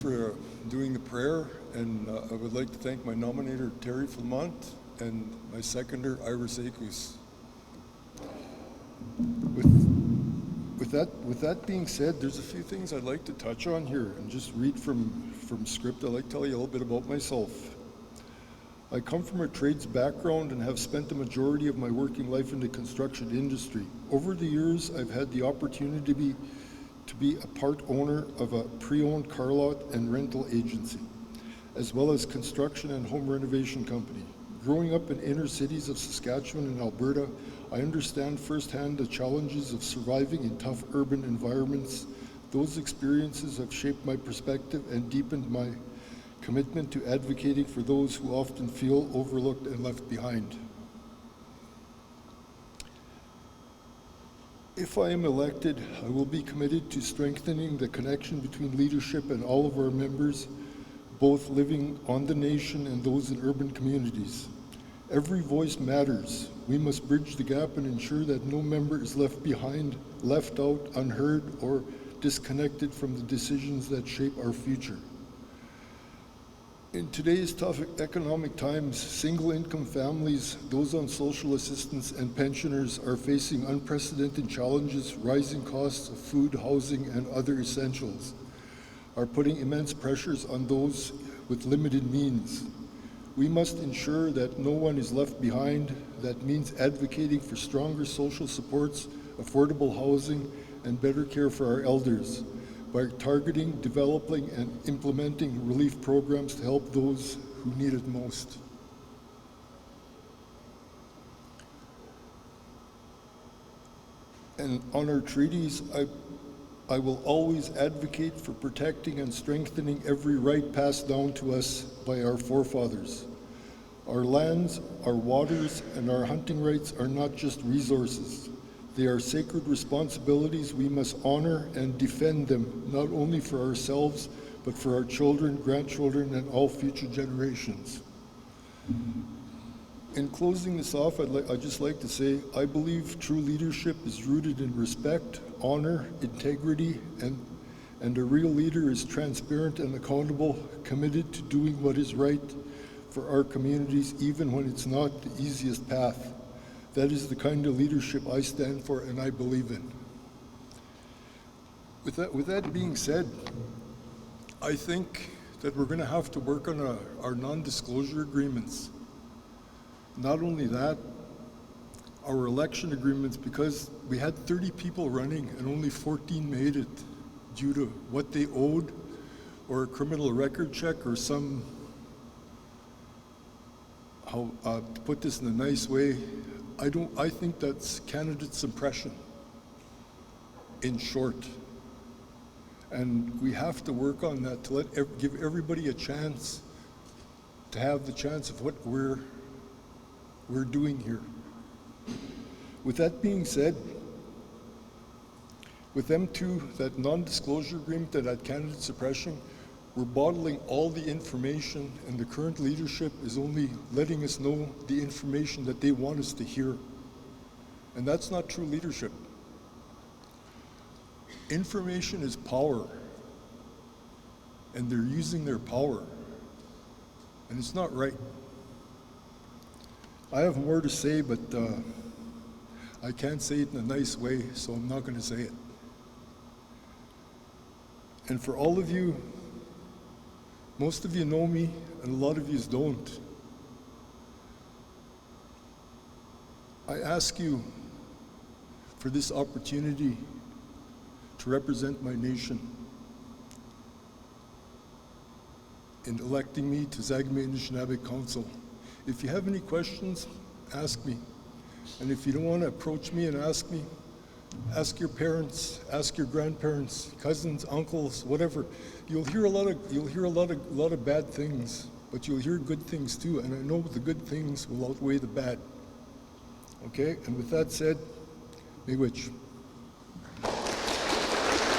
For doing the prayer, and I would like to thank my nominator Terry Flamont and my seconder Iris Akus. With that being said, there's a few things I'd like to touch on here and just read from script. I'd like to tell you a little bit about myself. I come from a trades background and have spent the majority of my working life in the construction industry. Over the years, I've had the opportunity to be a part owner of a pre-owned car lot and rental agency, as well as construction and home renovation company. Growing up in inner cities of Saskatchewan and Alberta, I understand firsthand the challenges of surviving in tough urban environments. Those experiences have shaped my perspective and deepened my commitment to advocating for those who often feel overlooked and left behind. If I am elected, I will be committed to strengthening the connection between leadership and all of our members, both living on the nation and those in urban communities. Every voice matters. We must bridge the gap and ensure that no member is left behind, left out, unheard, or disconnected from the decisions that shape our future. In today's tough economic times, single-income families, those on social assistance, and pensioners are facing unprecedented challenges. Rising costs of food, housing, and other essentials are putting immense pressures on those with limited means. We must ensure that no one is left behind. That means advocating for stronger social supports, affordable housing, and better care for our elders, by targeting, developing, and implementing relief programs to help those who need it most. And on our treaties, I will always advocate for protecting and strengthening every right passed down to us by our forefathers. Our lands, our waters, and our hunting rights are not just resources. They are sacred responsibilities. We must honor and defend them, not only for ourselves, but for our children, grandchildren, and all future generations. In closing this off, I'd just like to say, I believe true leadership is rooted in respect, honor, integrity, and a real leader is transparent and accountable, committed to doing what is right for our communities, even when it's not the easiest path. That is the kind of leadership I stand for and I believe in. With that being said, I think that we're going to have to work on our non-disclosure agreements. Not only that, our election agreements, because we had 30 people running and only 14 made it due to what they owed or a criminal record check or some, to put this in a nice way, I think that's candidate suppression, in short. And we have to work on that to give everybody a chance to have the chance of what we're doing here. With that being said, with them two, that non-disclosure agreement and that candidate suppression, we're bottling all the information, and the current leadership is only letting us know the information that they want us to hear. And that's not true leadership. Information is power, and they're using their power, and it's not right. I have more to say, but I can't say it in a nice way, so I'm not going to say it. And for all of you, most of you know me, and a lot of you don't. I ask you for this opportunity to represent my nation in electing me to Zagime Anishinabek Council. If you have any questions, ask me. And if you don't want to approach me and ask me, ask your parents, ask your grandparents, cousins, uncles, whatever. You'll hear a lot of bad things, but you'll hear good things too. And I know the good things will outweigh the bad. Okay? And with that said, may which.